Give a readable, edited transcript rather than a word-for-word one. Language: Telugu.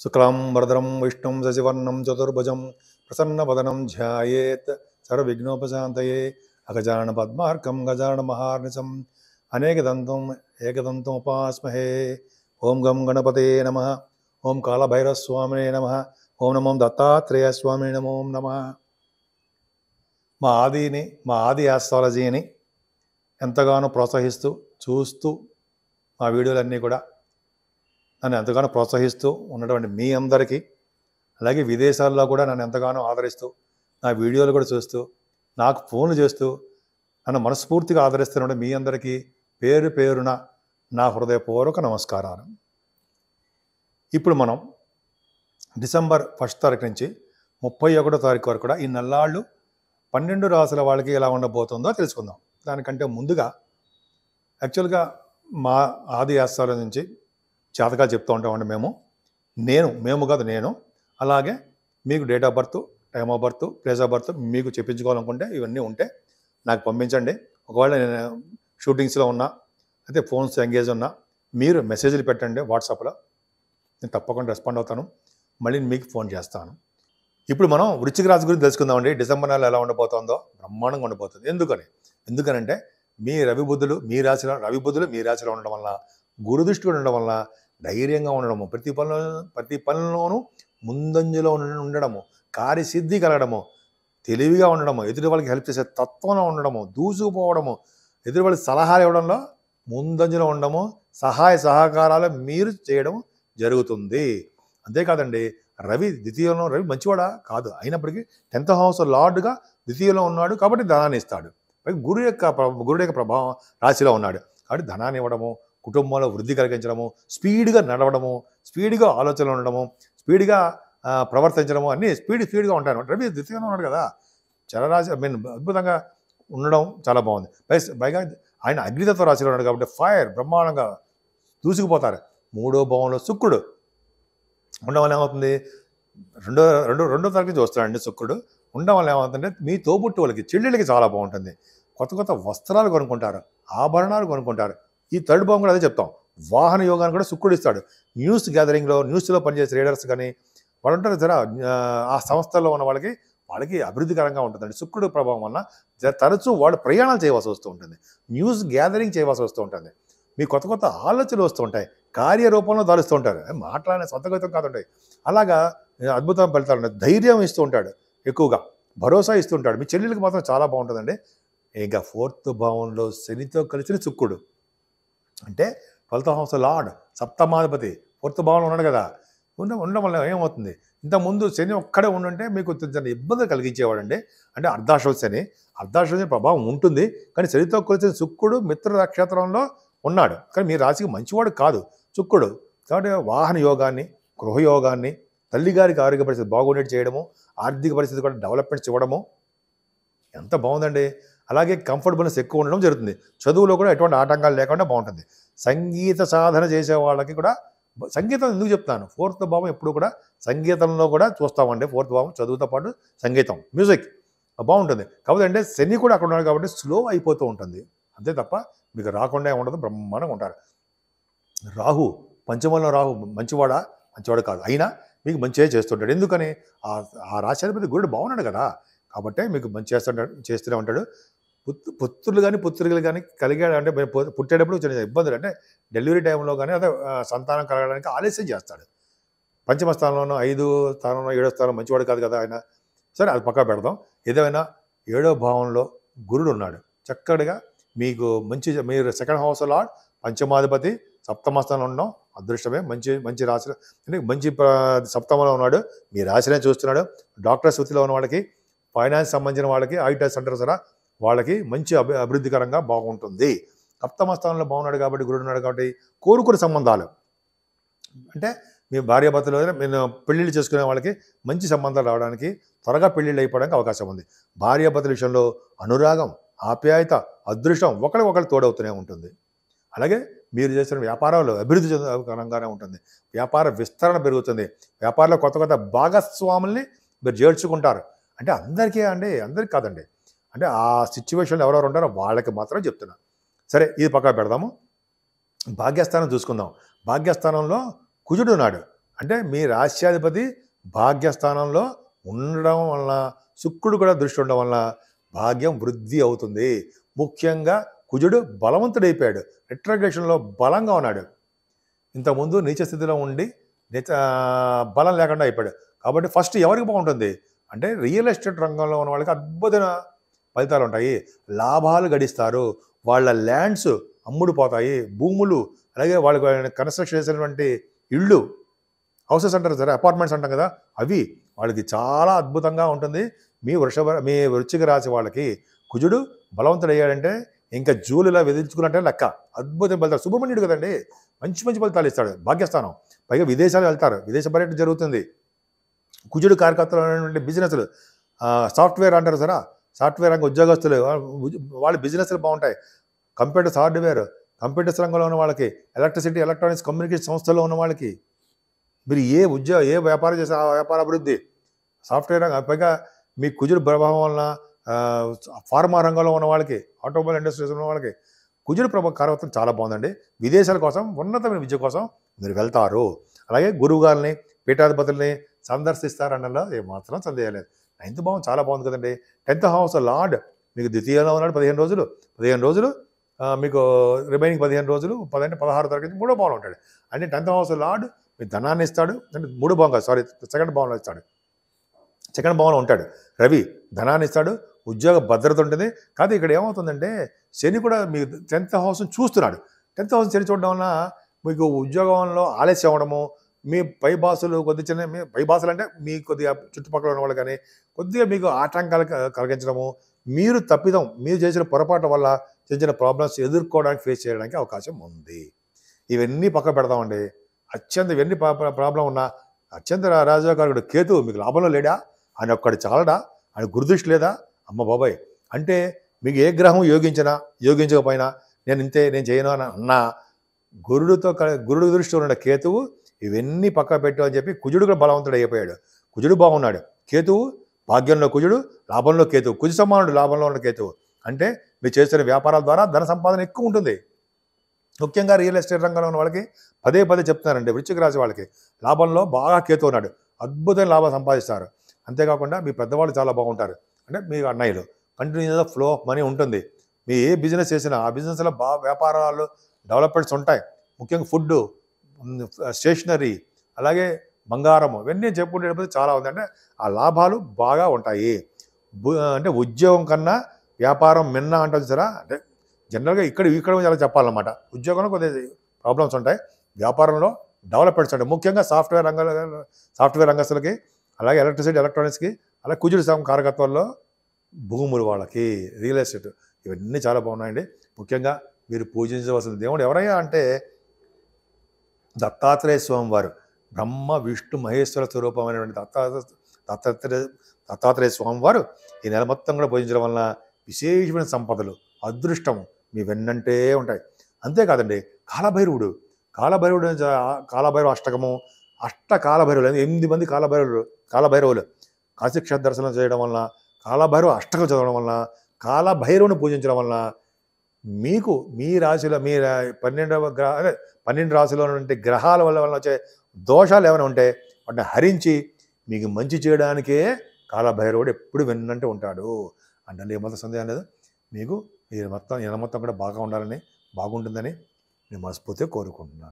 శుక్లాం వరదరం విష్ణుం శశివర్ణం చతుర్భుజం ప్రసన్నవదనం ధ్యాయేత్ సర్వవిఘ్నోపశాంతయే అగజానన పద్మార్కం గజానన మహార్నిశం అనేకదంతం ఏకదంతం ఉపాస్మహే. ఓం గం గణపతే నమః. ఓం కాళభైరవస్వామినే నమః. ఓం నమో దత్తాత్రేయ స్వామినే నమో నమః. మా ఆది ఆస్ట్రాలజీని ఎంతగానో ప్రోత్సహిస్తూ చూస్తూ మా వీడియోలన్నీ కూడా నన్ను ఎంతగానో ప్రోత్సహిస్తూ ఉన్నటువంటి మీ అందరికీ, అలాగే విదేశాల్లో కూడా నన్ను ఎంతగానో ఆదరిస్తూ నా వీడియోలు కూడా చూస్తూ నాకు ఫోన్లు చేస్తూ నన్ను మనస్ఫూర్తిగా ఆదరిస్తున్న మీ అందరికీ పేరు పేరున నా హృదయపూర్వక నమస్కారాలు. ఇప్పుడు మనం డిసెంబర్ 1 తారీఖు నుంచి 31వ తారీఖు వరకు కూడా ఈ నెల్లాళ్ళు 12 రాసుల వాళ్ళకి ఎలా ఉండబోతుందో తెలుసుకుందాం. దానికంటే ముందుగా యాక్చువల్గా మా ఆది ఆస్థానం నుంచి జాతకాలు చెప్తూ ఉంటామండి మేము కాదు నేను. అలాగే మీకు date of birth, time of birth, place of birth మీకు చెప్పించుకోవాలనుకుంటే ఇవన్నీ ఉంటే నాకు పంపించండి. ఒకవేళ నేను షూటింగ్స్లో ఉన్నా అయితే ఫోన్స్ ఎంగేజ్ ఉన్నా మీరు మెసేజ్లు పెట్టండి వాట్సాప్లో, నేను తప్పకుండా రెస్పాండ్ అవుతాను, మళ్ళీ మీకు ఫోన్ చేస్తాను. ఇప్పుడు మనం వృశ్చిక రాశి గురించి తెలుసుకుందామండి. డిసెంబర్ నెల ఎలా ఉండబోతుందో బ్రహ్మాండంగా ఉండబోతుంది. ఎందుకనంటే మీ రవి బుద్ధులు మీ రాశిలో ఉండడం వల్ల, గురుదృష్టి ఉండడం వల్ల ధైర్యంగా ఉండడము, ప్రతి పనిలోనూ ముందంజలో ఉండడము, కార్యసిద్ధి కలగడము, తెలివిగా ఉండడము, ఎదుటి వాళ్ళకి హెల్ప్ చేసే తత్వంలో ఉండడము, దూసుకుపోవడము, ఎదుటి వాళ్ళకి సలహాలు ఇవ్వడంలో ముందంజలో ఉండడము, సహాయ సహకారాలు మీరు చేయడం జరుగుతుంది. అంతేకాదండి, రవి మంచివాడా కాదు, అయినప్పటికీ 10th హౌస్ లార్డ్గా ద్వితీయంలో ఉన్నాడు కాబట్టి ధనాన్ని ఇస్తాడు. గురుడు యొక్క ప్రభావం రాశిలో ఉన్నాడు కాబట్టి ధనాన్ని ఇవ్వడము, కుటుంబంలో వృద్ధి కలిగించడము, స్పీడ్గా నడవడము, స్పీడ్గా ఆలోచనలు ఉండడము, స్పీడ్గా ప్రవర్తించడము, అన్నీ స్పీడ్గా ఉంటాను. రవి ద్వితీయంలో ఉన్నాడు కదా, చలరాశి అద్భుతంగా ఉండడం చాలా బాగుంది. పైగా ఆయన అగ్నితత్వ రాశిలో ఉన్నాడు కాబట్టి ఫైర్ బ్రహ్మాండంగా దూసుకుపోతారు. 3వ భావంలో శుక్రుడు ఉండడం వల్ల ఏమవుతుంది, రెండో తారీఖు నుంచి వస్తాడండి శుక్రుడు. ఉండడం వల్ల ఏమవుతుందంటే మీ తోబుట్టు వాళ్ళకి చెల్లెళ్ళకి చాలా బాగుంటుంది. కొత్త వస్త్రాలు కొనుక్కుంటారు, ఆభరణాలు కొనుక్కుంటారు. ఈ 3rd భావం కూడా అదే చెప్తాం. వాహన యోగాన్ని కూడా శుక్రుడు ఇస్తాడు. న్యూస్ గ్యాదరింగ్లో న్యూస్లో పనిచేసే రీడర్స్ కానీ వాళ్ళు ఉంటారు జరా, ఆ సంస్థల్లో ఉన్న వాళ్ళకి అభివృద్ధికరంగా ఉంటుందండి. శుక్రుడు ప్రభావం వల్ల తరచూ వాళ్ళు ప్రయాణాలు చేయవలసి వస్తూ ఉంటుంది, న్యూస్ గ్యాదరింగ్ చేయవలసి వస్తూ ఉంటుంది, మీ కొత్త ఆలోచనలు వస్తూ ఉంటాయి, కార్యరూపంలో దాలుస్తూ ఉంటారు. మాట్లాడే సొంతగతం కాదుంటాయి. అలాగా అద్భుతం ఫలితాలు ఉంటాయి. ధైర్యం ఇస్తూ ఉంటాడు, ఎక్కువగా భరోసా ఇస్తూ ఉంటాడు. మీ చెల్లెలకి మాత్రం చాలా బాగుంటుందండి. ఇంకా 4th భావంలో శనితో కలిసిన శుక్రుడు అంటే 12th హౌస్ లార్డ్, సప్తమాధిపతి 4th భావంలో ఉన్నాడు కదా. ఉండడం వల్ల ఏమవుతుంది, ఇంతకుముందు శని ఒక్కడే ఉండుంటే మీకు కొంచెం ఇబ్బంది కలిగించేవాడండి. అంటే అర్ధాశ్వశని ప్రభావం ఉంటుంది, కానీ శనితో కలిసిన శుక్రుడు మిత్ర నక్షత్రంలో ఉన్నాడు. కానీ మీ రాశికి మంచివాడు కాదు శుక్రుడు కాబట్టి వాహన యోగాన్ని, గృహయోగాన్ని, తల్లిగారికి ఆరోగ్య పరిస్థితి బాగుండేది చేయడము, ఆర్థిక పరిస్థితి కూడా డెవలప్మెంట్స్ ఇవ్వడము ఎంత బాగుందండి. అలాగే కంఫర్టబుల్నెస్ ఎక్కువ ఉండడం జరుగుతుంది. చదువులో కూడా ఎటువంటి ఆటంకాలు లేకుండా బాగుంటుంది. సంగీత సాధన చేసే వాళ్ళకి కూడా, సంగీతం ఎందుకు చెప్తాను, 4th భావం ఎప్పుడు కూడా సంగీతంలో కూడా చూస్తామండి. 4th భావం చదువుతో పాటు సంగీతం, మ్యూజిక్ బాగుంటుంది. కాకపోతే అంటే శని కూడా అక్కడ ఉన్నాడు కాబట్టి స్లో అయిపోతూ ఉంటుంది, అంతే తప్ప మీకు రాకుండా ఉండదు, బ్రహ్మాండంగా ఉంటారు. రాహు, పంచమంలో రాహు మంచివాడు కాదు, అయినా మీకు మంచిగా చేస్తుంటాడు. ఎందుకని ఆ రాశాధిపతి గురుడు బాగున్నాడు కదా, కాబట్టి మీకు మంచి చేస్తూనే ఉంటాడు. పుత్రులు కానీ కలిగాడు అంటే పుట్టేటప్పుడు చిన్న ఇబ్బందులు, అంటే డెలివరీ టైంలో కానీ అదే సంతానం కలగడానికి ఆలస్యం చేస్తాడు. పంచమ స్థానంలోనూ 5వ స్థానంలో 7వ స్థానం మంచివాడు కాదు కదా ఆయన. సరే అది పక్కా పెడదాం. ఏదైనా 7వ భావంలో గురుడు ఉన్నాడు చక్కడిగా, మీకు మీరు 2nd హౌస్ లార్డ్, పంచమాధిపతి, సప్తమ స్థానంలో ఉండడం అదృష్టమే. మంచి రాశిలో అంటే మంచి సప్తమంలో ఉన్నాడు, మీ రాశినే చూస్తున్నాడు. డాక్టర్స్ వృత్తిలో ఉన్న వాళ్ళకి, ఫైనాన్స్ సంబంధించిన వాళ్ళకి, ఐటీ సెంటర్స్ వాళ్ళకి మంచి అభివృద్ధికరంగా బాగుంటుంది. సప్తమ స్థానంలో బాగున్నాడు కాబట్టి, గురుడు ఉన్నాడు కాబట్టి కోరుకునే సంబంధాలు, అంటే మీ భార్యాభర్తలు నేను పెళ్ళిళ్ళు చేసుకునే వాళ్ళకి మంచి సంబంధాలు రావడానికి, త్వరగా పెళ్ళిళ్ళు అయిపోవడానికి అవకాశం ఉంది. భార్యాభర్తల విషయంలో అనురాగం, ఆప్యాయత, అదృష్టం ఒకరికి తోడవుతూనే ఉంటుంది. అలాగే మీరు చేసిన వ్యాపారంలో అభివృద్ధి చెందకరంగానే ఉంటుంది, వ్యాపార విస్తరణ పెరుగుతుంది, వ్యాపారంలో కొత్త భాగస్వాముల్ని మీరు చేర్చుకుంటారు. అంటే అందరికీ కాదండి, అంటే ఆ సిచ్యువేషన్లో ఎవరెవరు ఉంటారో వాళ్ళకి మాత్రం చెప్తున్నా. సరే ఇది పక్కా పెడదాము. భాగ్యస్థానం చూసుకుందాం. భాగ్యస్థానంలో కుజుడు ఉన్నాడు, అంటే మీ రాశ్యాధిపతి భాగ్యస్థానంలో ఉండడం వలన, శుక్రుడు కూడా దృష్టి ఉండడం వలన భాగ్యం వృద్ధి అవుతుంది. ముఖ్యంగా కుజుడు బలవంతుడైపోయాడు, రిట్రోగ్రేషన్లో బలంగా ఉన్నాడు. ఇంతకుముందు నీచ స్థితిలో ఉండి బలం లేకుండా అయిపోయాడు. కాబట్టి ఫస్ట్ ఎవరికి బాగుంటుంది అంటే రియల్ ఎస్టేట్ రంగంలో ఉన్న వాళ్ళకి అద్భుతమైన ఫలితాలు ఉంటాయి. లాభాలు గడిస్తారు, వాళ్ళ ల్యాండ్స్ అమ్ముడుపోతాయి, భూములు, అలాగే వాళ్ళకి కన్స్ట్రక్షన్ చేసినటువంటి ఇళ్ళు, హౌసెస్ అంటారు సరే, అపార్ట్మెంట్స్ అంటాం కదా, అవి వాళ్ళకి చాలా అద్భుతంగా ఉంటుంది. మీ వృశ్చిక రాశి వాళ్ళకి కుజుడు బలవంతుడు అయ్యాడంటే ఇంకా జూలులా విధించుకున్నట్టే లెక్క. అద్భుతం ఫలితాలు, సుబ్రహ్మణ్యుడు కదండి, మంచి మంచి ఫలితాలు ఇస్తాడు, భాగ్యస్థానం. పైగా విదేశాలు వెళ్తారు, విదేశ పర్యటన జరుగుతుంది. కుజుడు కార్యకర్తలు అనేటువంటి బిజినెస్లు, సాఫ్ట్వేర్ అంటారు సరే, సాఫ్ట్వేర్ రంగ ఉద్యోగస్తులు, వాళ్ళ బిజినెస్లు బాగుంటాయి. కంప్యూటర్స్ హార్డ్వేర్, కంప్యూటర్స్ రంగంలో ఉన్న వాళ్ళకి, ఎలక్ట్రిసిటీ ఎలక్ట్రానిక్స్ కమ్యూనికేషన్ సంస్థల్లో ఉన్న వాళ్ళకి, మీరు ఏ వ్యాపారం చేసే ఆ వ్యాపార అభివృద్ధి. సాఫ్ట్వేర్ రంగం, పైగా మీ కుజుడు ప్రభావం వలన ఫార్మా రంగంలో ఉన్న వాళ్ళకి, ఆటోమొబైల్ ఇండస్ట్రీస్ ఉన్న వాళ్ళకి కుజుడు కార్యకర్తం చాలా బాగుందండి. విదేశాల కోసం, ఉన్నతమైన విద్య కోసం మీరు వెళ్తారు. అలాగే గురువు గారిని, పీఠాధిపతుల్ని సందర్శిస్తారన్నలో ఏమాత్రం సందేహం లేదు. 9th భావం చాలా బాగుంది కదండి. 10th హౌస్ లార్డ్ మీకు ద్వితీయంలో ఉన్నాడు 15 రోజులు మీకు రిమైనింగ్ 15 రోజులు 16 తరగతి 3వ భావంలో ఉంటాడు. అంటే 10th హౌస్ లార్డ్ మీ ధనాన్ని ఇస్తాడు. అంటే 3వ భావం కాదు, సారీ, 2nd భావంలో ఇస్తాడు. 2nd భావంలో ఉంటాడు రవి, ధనాన్ని ఇస్తాడు, ఉద్యోగ భద్రత ఉంటుంది. కాదు ఇక్కడ ఏమవుతుందంటే శని కూడా మీ 10th హౌస్ని చూస్తున్నాడు. 10th హౌస్ శని చూడడం వలన మీకు ఉద్యోగంలో ఆలస్యం అవ్వడము, మీ పై బాసులు కొద్ది చిన్న, మీ పై బాసులు అంటే మీ కొద్దిగా చుట్టుపక్కల ఉన్న వాళ్ళు కానీ కొద్దిగా మీకు ఆటంకాలు కలిగించడము, మీరు చేసిన పొరపాటు వల్ల చిన్న చిన్న ప్రాబ్లమ్స్ ఎదుర్కోవడానికి, ఫేస్ చేయడానికి అవకాశం ఉంది. ఇవన్నీ పక్క పెడదామండి. ఇవన్నీ ప్రాబ్లం ఉన్నా అత్యంత రాజాకారుడు కేతు మీకు లాభంలో లేడా, ఆయన ఒక్కడు చాలడా, ఆయన గురుదృష్టి లేదా, అమ్మ బాబాయ్. అంటే మీకు ఏ గ్రహం యోగించకపోయినా నేను చేయను అని అన్నా, గురుడు దృష్టిలో ఉన్న కేతువు ఇవన్నీ పక్క పెట్టు అని చెప్పి కుజుడు కూడా బలవంతుడు అయిపోయాడు. కుజుడు బాగున్నాడు, కేతువు భాగ్యంలో కుజుడు, లాభంలో కేతువు, కుజు సమానుడు లాభంలో ఉన్న కేతువు. అంటే మీరు చేస్తున్న వ్యాపారాల ద్వారా ధన సంపాదన ఎక్కువ ఉంటుంది. ముఖ్యంగా రియల్ ఎస్టేట్ రంగంలో ఉన్న వాళ్ళకి పదే చెప్తున్నారండి, వృశ్చిక రాశి వాళ్ళకి లాభంలో బాగా కేతు ఉన్నాడు, అద్భుతమైన లాభం సంపాదిస్తారు. అంతేకాకుండా మీ పెద్దవాళ్ళు చాలా బాగుంటారు. అంటే మీ అన్నయ్యలు కంటిన్యూస్గా ఫ్లో ఆఫ్ మనీ ఉంటుంది. మీ ఏ బిజినెస్ చేసినా ఆ బిజినెస్లో బాగా వ్యాపారాలు డెవలప్మెంట్స్ ఉంటాయి. ముఖ్యంగా ఫుడ్, స్టేషనరీ, అలాగే బంగారము, ఇవన్నీ చెప్పుకుంటే చాలా ఉంది. అంటే ఆ లాభాలు బాగా ఉంటాయి. అంటే ఉద్యోగం కన్నా వ్యాపారం మిన్న అంటుంది సరే. అంటే జనరల్గా ఇక్కడ చాలా చెప్పాలన్నమాట. ఉద్యోగంలో కొద్దిగా ప్రాబ్లమ్స్ ఉంటాయి, వ్యాపారంలో డెవలప్మెంట్స్ ఉంటాయి. ముఖ్యంగా సాఫ్ట్వేర్ రంగస్తులకి, అలాగే ఎలక్ట్రిసిటీ ఎలక్ట్రానిక్స్కి, అలాగే కుజుడు కారకత్వంలో భూములు వాళ్ళకి, రియల్ ఎస్టేట్, ఇవన్నీ చాలా బాగున్నాయండి. ముఖ్యంగా మీరు పూజించవలసిన దేవుడు ఎవరయ్యా అంటే దత్తాత్రేయ స్వామి వారు. బ్రహ్మ విష్ణు మహేశ్వర స్వరూపమైనటువంటి దత్తాత్రేయ స్వామి వారు ఈ నెల మొత్తం కూడా పూజించడం వలన విశేషమైన సంపదలు, అదృష్టము మీ వెన్నంటే ఉంటాయి. అంతేకాదండి, కాలభైరవ అష్టకము, కాలభైరవులు 8 మంది కాలభైరవులు కాశీక్షేత్ర దర్శనం చేయడం వలన, కాలభైరవ అష్టకం చదవడం వలన, కాలభైరవుని పూజించడం వలన మీకు మీ రాశిలో 12 రాశిలో ఉన్నటువంటి గ్రహాల వల్ల వచ్చే దోషాలు ఏమైనా ఉంటే వాటిని హరించి మీకు మంచి చేయడానికే కాలభైరవుడు ఎప్పుడు వెన్నంటే ఉంటాడు. అంటే ఏమాత్రం సందేహం లేదు. మీకు ఈ నెల మొత్తం కూడా బాగా ఉండాలని, బాగుంటుందని నేను మనస్ఫూర్తిగా కోరుకుంటున్నాను.